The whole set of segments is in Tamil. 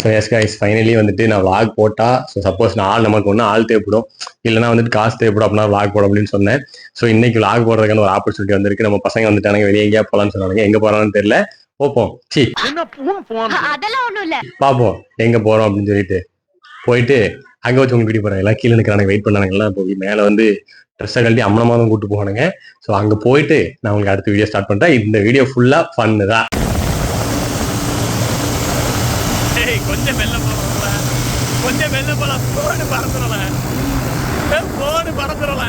ஸோ எஸ் கைஸ் ஃபைனலி வந்துட்டு நான் vlog போட்டா ஸோ சப்போஸ் நான் நமக்கு ஒன்றும் ஆள் தேவைப்படும் இல்லைனா வந்துட்டு காசு தேவைப்படும் அப்படின்னா vlog போடும் அப்படின்னு சொன்னேன். ஸோ இன்னைக்கு vlog போடுறதுக்கான ஒரு ஆப்பர்ச்சுனிட்டி வந்திருக்கு. நம்ம பசங்க வந்துட்டானுங்க, வெளியே எங்கேயா போகலான்னு சொன்னாங்க. எங்க போறான்னு தெரியல, போப்போம். சி அதெல்லாம் ஒண்ணும் இல்ல, பாப்போம் எங்க போறோம் அப்படின்னு சொல்லிட்டு போயிட்டு அங்க வச்சு உங்களுக்கு வீடியோ போறாங்க. எல்லாம் கீழே நிற்கிறானுங்க, வெயிட் பண்ணானுங்க. எல்லாம் போய் மேலே வந்து ட்ரெஸ்ஸை கழட்டி அம்மனமாதான் கூட்டு போவானுங்க. ஸோ அங்க போயிட்டு நான் உங்களுக்கு அடுத்த வீடியோ ஸ்டார்ட் பண்றேன். இந்த வீடியோ ஃபுல்லா ஃபன்னு தான். கொஞ்சம் வெள்ள போல, கொஞ்சம் வெள்ள போல, போடு பறந்துடல, போடு பறந்துடல.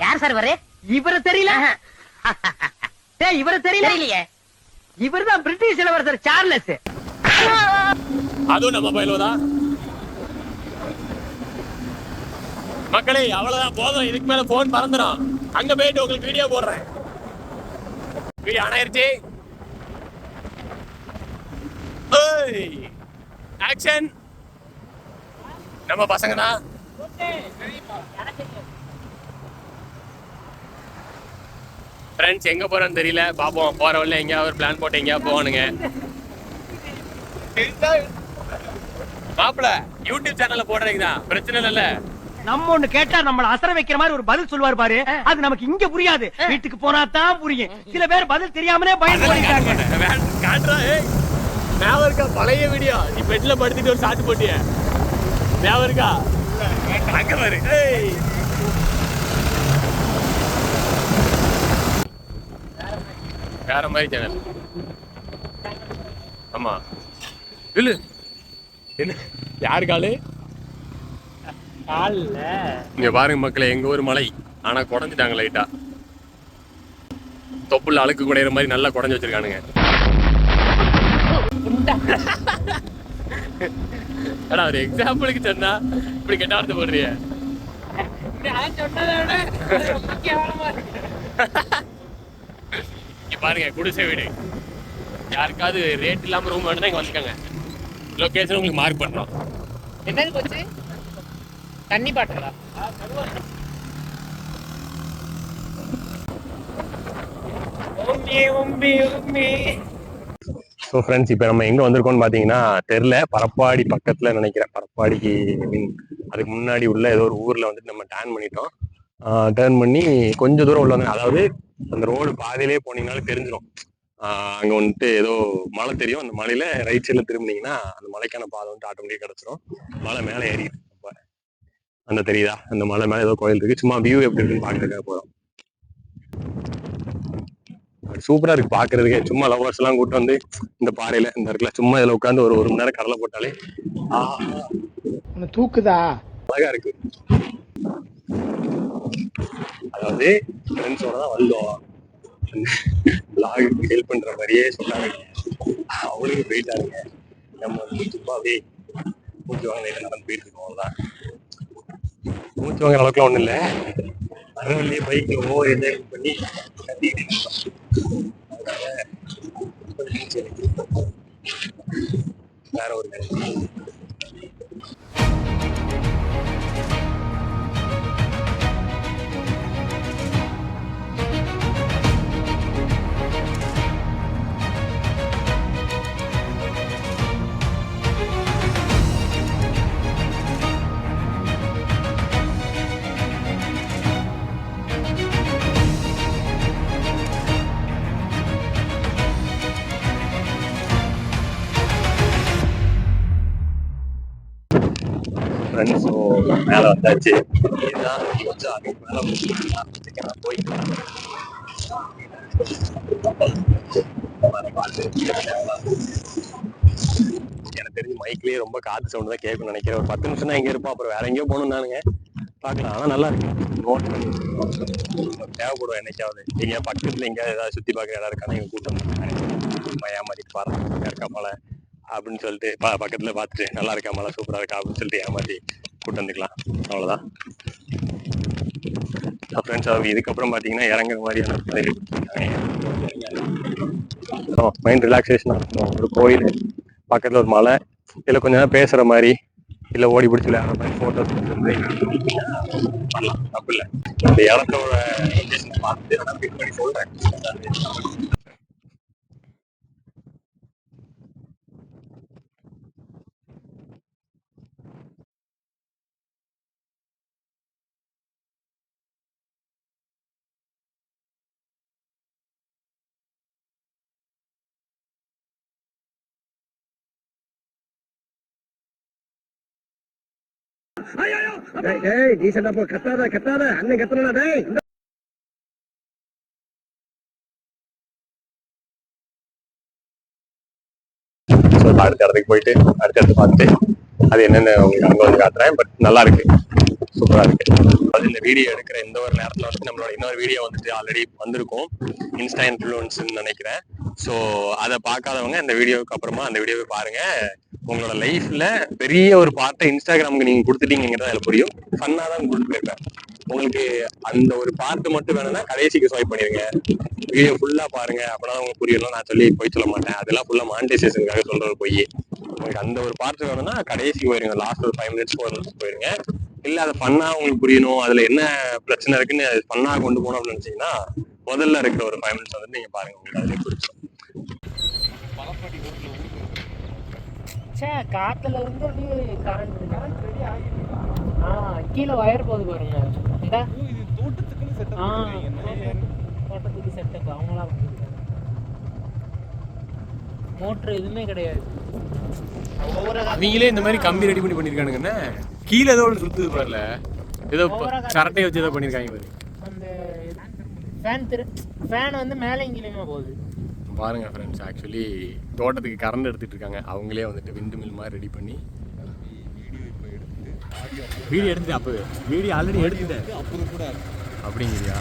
யார் சார் வரே? இவரை தெரியல, இவரை தெரியலையே. இவர்தான் பிரிட்டிஷ் இளவரசர் சார்லஸ். அதுவும் நம்ம பயிலுவதான். மக்களே அவ்வளவுதான், போதும். இதுக்கு மேல போன் பறந்துடும். அங்க போயிட்டு உங்களுக்கு வீடியோ போடுறேன். வீடியோ ஆன் ஆயிருச்சு. ஆக்ஷன். நம்ம பசங்க தான். ஃப்ரெண்ட்ஸ் எங்க போறோன்னு தெரியல, பாப்போம். போற வழியில எங்கேயாவது ஒரு பிளான் போட்டு எங்கேயாவது போவானுங்க. மாப்பிள்ள யூடியூப் சேனல்ல போடுறீங்கதான், பிரச்சனை இல்ல. நம்ம ஒண்ணு கேட்டா நம்மள அசர வைக்கிற மாதிரி ஒரு பதில் சொல்லுவார் பாரு, அது நமக்கு இங்க புரியாது, வீட்டுக்கு போனா தான் புரியும். சில பேர் பதில் தெரியாமலே பயந்து போயிட்டாங்க. ஞாபகம் இருக்கா பழைய வீடியோ? நீ பெட்ல படுத்திட்டு ஒரு சாட்டு போட்டிய, ஞாபகம் இருக்கா? அங்க பாரு. வேற மாதிரி சேனல். ஆமா இல்ல என்ன யாரு காலு இங்க பாருங்க மக்களே, எங்க ஒரு மலை ஆனா குறைஞ்சிட்டாங்க லைட்டா. தொப்புல அழுக்கு குடையிற மாதிரி நல்லா குறைஞ்சு வச்சிருக்கானுங்க. ஆனா ஒரு எக்ஸாம்பிளுக்கு சொன்னா இப்படி கெட்ட வார்த்தை போடுறிய. பாருங்க குடிசை வீடு. யாருக்காவது ரேட் இல்லாம ரூம் வேணும்னா இங்க வந்துக்கங்க. லொகேஷன் உங்களுக்கு மார்க் பண்றோம். என்னது போச்சு? தண்ணி பாட்டுறா? ஸோ ஃப்ரெண்ட்ஸ் இப்போ நம்ம எங்கே வந்திருக்கோம்னு பார்த்தீங்கன்னா தெரில, பரப்பாடி பக்கத்தில் நினைக்கிறேன். பரப்பாடிக்கு மீன் அதுக்கு முன்னாடி உள்ள ஏதோ ஒரு ஊரில் வந்துட்டு நம்ம டேர்ன் பண்ணிட்டோம். டேர்ன் பண்ணி கொஞ்சம் தூரம் உள்ள வந்து, அதாவது அந்த ரோடு பாதையிலே போனீங்கனாலும் தெரிஞ்சிடும். அங்கே வந்துட்டு ஏதோ மலை தெரியும். அந்த மலையில ரைட் சைடில் திரும்பினீங்கன்னா அந்த மலைக்கான பாதை வந்துட்டு ஆட்டோமேட்டிக்காக கிடச்சிரும். மலை மேலே ஏறிட்டு அந்த தெரியுதா, அந்த மலை மேலே ஏதோ கோயில் இருக்கு. சும்மா வியூ எப்படி இருக்குன்னு பார்க்கறதுக்காக போகிறோம். சூப்பரா இருக்கு பாக்குறதுக்கே. சும்மா லவர்ஸ் எல்லாம் கூட்டு வந்து இந்த பாறையில இந்த இடத்துல சும்மா இதுல உட்காந்து ஒரு மணி நேரம் கடலை போட்டாலே தூக்குதா, அழகா இருக்கு. அதாவது ஃப்ரெண்ட்ஸோட தான் வந்தோம், லாகுக்கு ஹெல்ப் பண்ற மாதிரியே சொன்னாங்க. அவளுக்கு போயிட்டாருங்க. நம்ம வந்து சும்மா அப்படியே மூச்சு வாங்க நடந்து போயிட்டு இருக்கோம். அவ்வளவுதான், மூச்சு வாங்குற அளவுக்குலாம் ஒண்ணும் இல்லை. வரவழியே பைக்ல ஓவர் என்ஜாய் பண்ணி வேற ஒரு ஃப்ரெண்ட்ஸ். ஸோ மேலே வந்தாச்சு. இதுதான் கொஞ்சம் அதுக்கு மேலே போய் எனக்கு தெரிஞ்சு மைக்லேயே ரொம்ப காற்று சவுண்டு தான் கேட்கணும்னு நினைக்கிறேன். ஒரு 10 நிமிஷம் தான் இங்கே இருப்போம், அப்புறம் வேற எங்கேயோ போகணும் நானுங்க பார்க்கலாம். ஆனால் நல்லா இருக்கு. நோட் தேவைப்படும் என்னைக்காவது. எங்கேயா பக்கத்தில் எங்கேயாவது ஏதாவது சுற்றி பார்க்குற இடம் இருக்கானா எங்கள் கூட்டம் ஏமாத்திட்டு பாருங்க இருக்கா மலை அப்படின்னு சொல்லிட்டு பக்கத்துல பார்த்துட்டு நல்லா இருக்கா மலை சூப்பரா இருக்கா அப்படின்னு சொல்லிட்டு ஏமாத்தி கூட்டு வந்துக்கலாம். அவ்வளவுதான். ஃப்ரெண்ட்ஸ் இதுக்கப்புறம் பார்த்தீங்கன்னா இறங்குற மாதிரியான மைண்ட் ரிலாக்ஸேஷனாக இருக்கும். ஒரு கோயில் பக்கத்தில் ஒரு மலை, இல்லை கொஞ்ச நேரம் பேசுகிற மாதிரி, இல்லை ஓடி பிடிச்சி விளையாடுற மாதிரி ஃபோட்டோஸ் பண்ணலாம், தப்பு இல்லை. இந்த இடத்தோட பார்த்து நான் பிக் பண்ணி சொல்கிறேன். டீசெண்டா போ, கத்தாத அண்ணன் கத்தனா டேய். அடுத்த இடத்துக்கு போயிட்டு அடுத்த இடத்த பார்த்துட்டு அது என்னென்ன உங்களுக்கு அங்கே வந்து காட்டுறேன். பட் நல்லா இருக்கு, சூப்பரா இருக்கு. அது இந்த வீடியோ எடுக்கிற இந்த ஒரு நேரத்தில் வந்து நம்மளோட இன்னொரு வீடியோ வந்துட்டு ஆல்ரெடி வந்திருக்கும், இன்ஸ்டா இன்ஃப்ளூயன்ஸ்ன்னு நினைக்கிறேன். ஸோ அதை பார்க்காதவங்க இந்த வீடியோவுக்கு அப்புறமா அந்த வீடியோவை பாருங்க. உங்களோட லைஃப்ல பெரிய ஒரு பார்ட்டை இன்ஸ்டாகிராமுக்கு நீங்க கொடுத்துட்டீங்கிறத அதில் புரியும். ஃபன்னா தான் கொடுத்து போயிருப்பேன். உங்களுக்கு அந்த ஒரு பார்ட் மட்டும் வேணும்னா கடைசிக்கு ஸ்வைப் பண்ணிருங்க, வீடியோ ஃபுல்லா பாருங்க. அப்பதான் உங்களுக்கு புரியணும். நான் சொல்லி போய் சொல்ல மாட்டேன், அதெல்லாம் ஃபுல்லா மானிட்டைசேஷனுக்காக சொல்றது போய். உங்களுக்கு அந்த ஒரு பார்ட் வேணும்னா கடைசிக்கு போயிருங்க, லாஸ்ட் ஒரு 5 minutes 4 minutes போயிருங்க. இல்ல அதை ஃபன்னா உங்களுக்கு புரியணும், அதுல என்ன பிரச்சனை இருக்குன்னு ஃபன்னா கொண்டு போகணும் அப்படின்னு நினைச்சீங்கன்னா முதல்ல இருக்கிற ஒரு 5 minutes வந்து நீங்க பாருங்க, உங்களுக்கு அதுலேயே புரியும். காத்துல இருந்து கரண்ட் கீழே வயர் போகுது பாருங்க. தோட்டத்துக்கு செட்டப் அவங்களா மோட்டர் எதுவுமே கிடையாது. அவங்களே இந்த மாதிரி கம்பி ரெடி பண்ணிருக்கானுங்கண்ணே. கீழே ஏதோ ஒன்று சுத்துது பாருல, ஏதோ கரெக்டே வச்சு ஏதோ பண்ணிருக்காங்க பாரு. அந்த ஃபேன் வந்து மேலே கீழேயுமா போகுது பாருங்க ஃப்ரெண்ட்ஸ். ஆக்சுவலி தோட்டத்துக்கு கரண்ட் எடுத்துட்டு இருக்காங்க. அவங்களே வந்துட்டு விண்டு மில் மாதிரி ரெடி பண்ணி வீடியோ எடுத்துட்டு, அப்போ வீடியோ ஆல்ரெடி எடுத்துட்டேன் அப்படிங்கிறியா?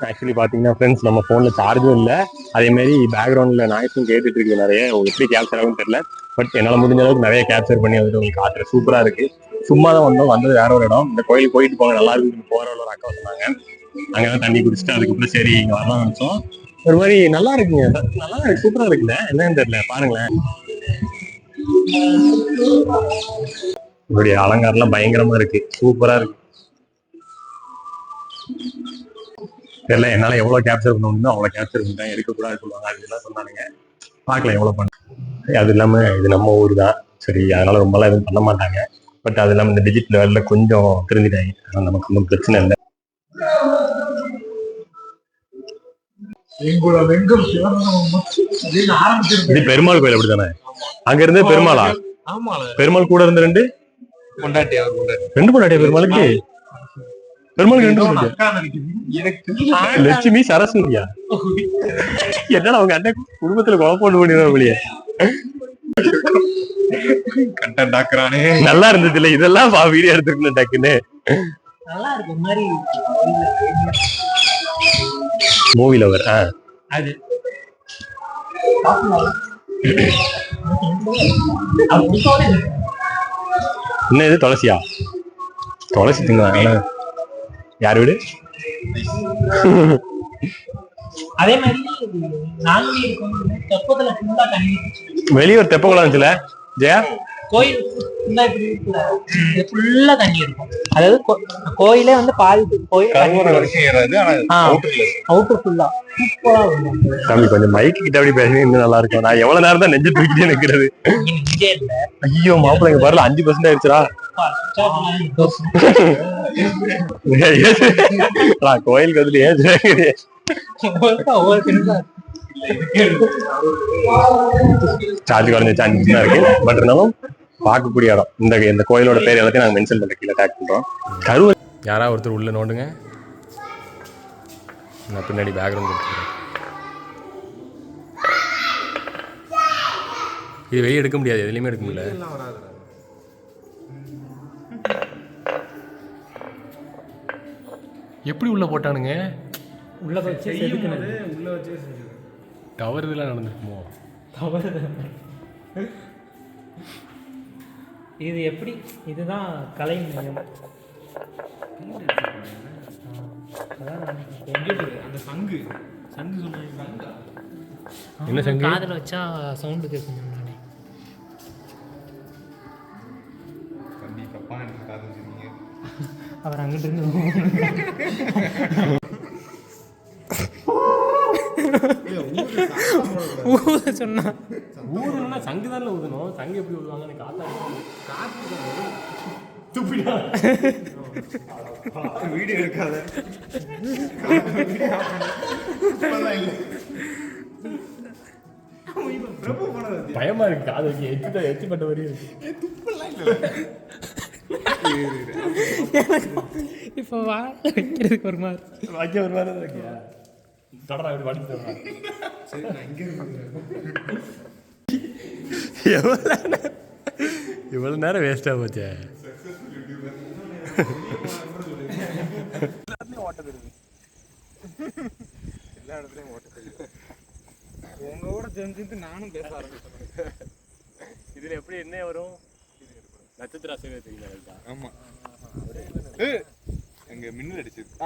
ஆக்சுவலி பார்த்தீங்கன்னா ஃப்ரெண்ட்ஸ், நம்ம ஃபோனில் சார்ஜும் இல்லை, அதேமாரி பேக்ரவுண்டில் நாய்ஸும் கேட்டுட்டு இருக்கு நிறைய. எப்படி கேப்சர் ஆகும்னு தெரியல, பட் என்னால் முடிஞ்ச அளவுக்கு நிறைய கேப்சர் பண்ணி வந்துட்டு உங்களுக்கு காட்டுறேன். சூப்பராக இருக்கு. சும்மா தான் வந்தது வேற ஒரு இடம். இந்த கோயிலுக்கு போயிட்டு போங்க, நல்லா இருக்கு. போகிற ஒரு அக்கா சொன்னாங்க, அங்கேதான் தண்ணி குடிச்சிட்டு அதுக்கப்புறம் சரி இங்கே வரலாம் நினச்சோம். ஒரு மாதிரி நல்லா இருக்குங்க, நல்லா இருக்கு, சூப்பராக இருக்குல்ல. என்னன்னு தெரியல, பாருங்களேன். இப்படி அலங்காரம்லாம் பயங்கரமா இருக்கு, சூப்பரா இருக்கு. தெரியல என்னால எவ்வளவு கேப்சர் பண்ண முடியுமோ அவ்வளவு கேப்சர் பண்ணிட்டேன். எடுக்கக்கூடாது சொல்லுவாங்க, அதெல்லாம் சொன்னானுங்க. பார்க்கலாம் எவ்வளவு பண்ண. அது இல்லாம இது நம்ம ஊர் தான், சரி அதனால ரொம்பலாம் எதுவும் பண்ண மாட்டாங்க. பட் அது இல்லாம இந்த டிஜிட்டல் லெவல்ல கொஞ்சம் தெரிஞ்சுட்டாங்க, அதனால நமக்கு ஒன்றும் பிரச்சனை இல்லை. இது பெருமாள் கோயில் அப்படித்தானே? அங்க இருந்து பெருமாளா? பெருமாள் கூட இருந்து ரெண்டு பொண்டாட்டியா பெருமாளுக்கு? பெருமாளுக்கு லட்சுமி சரஸ்வதியா? என்னடா அவங்க அண்ணன் குடும்பத்துல குழப்பம் பண்ணிடுவாங்க. நல்லா இருந்தது இல்ல இதெல்லாம் வீடியோ எடுத்துக்கணும் டக்குன்னு. Movie lover. அது என்ன இது துளசியா? துளசி திங்க யார் வீடு? அதே மாதிரி வெளியூர் தெப்ப குளம் இருந்துச்சுல ஜெயா, கோயில் ஃபுல்லா இப்படி இருக்குல்ல, இது ஃபுல்லா தண்ணி இருக்கும். அதாவது கோயிலே வந்து பாதி கோயில் அவுட்டர் ஃபுல்லா சூப்பரா இருக்கும். தம்பி கொஞ்சம் மைக்கு கிட்ட அப்படி பேசுறது இன்னும் நல்லா இருக்கும். நான் எவ்வளவு நேரம் தான் நெஞ்சு தூக்கிட்டே நிக்கிறது. இங்கே இல்ல ஐயோ மாப்பிள்ளை இங்க பாருல 5% ஆயிடுச்சுடா. கோயிலுக்கு வந்துட்டு ஏன் சார்ஜ் குறைஞ்சிச்சு 5 தான் இருக்கு. பட் இருந்தாலும் பார்க்கக்கூடிய இடம். இந்த கோயிலோட பேர் எல்லாத்தையும் நாங்கள் மென்ஷன் பண்ண கீழே டேக் பண்றோம். கருவ யாராவது ஒருத்தர் உள்ள நோண்டுங்க. நான் பின்னாடி பேக்ரவுண்ட் கொடுத்துருக்கேன். இது வெளியே எடுக்க முடியாது, எதுலையுமே எடுக்க முடியல. எப்படி உள்ள போட்டானுங்க? உள்ள வச்சு உள்ள வச்சு டவர் இதெல்லாம் நடந்துருக்குமோ? இது எப்படி? இதுதான் கலை மையம். அந்த சங்கு சொன்னாங்க. என்ன சங்கு? காதுல வச்சா சவுண்டு கேட்கும். முன்னாடி அவர் அங்கிட்டு இருந்து ஊத சொன்னா ஊதுனா சங்கு தானே ஊதணும். சங்கு எப்படி ஊதுவாங்க? வீடியோ எடுக்காத. பயமா இருக்கு. காது வைக்க எச்சு பட்ட மாதிரி இருக்கு. இப்போ வைக்கிறதுக்கு ஒரு மாதிரி தான் இருக்கியா? தொடரா இப்படி வடி தொடரா. இவ்வளவு நேரம் வேஸ்டா போச்சே. எல்லா இடத்துலயும் ஓட்ட தெரியுது. உங்க கூட தெரிஞ்சுட்டு நானும் பேச ஆரம்பிச்சேன். இதுல எப்படி என்ன வரும்? நட்சத்திர ஆசிரியர் தெரியல. ஆமா, எங்க மின்னல் அடிச்சிருக்கு.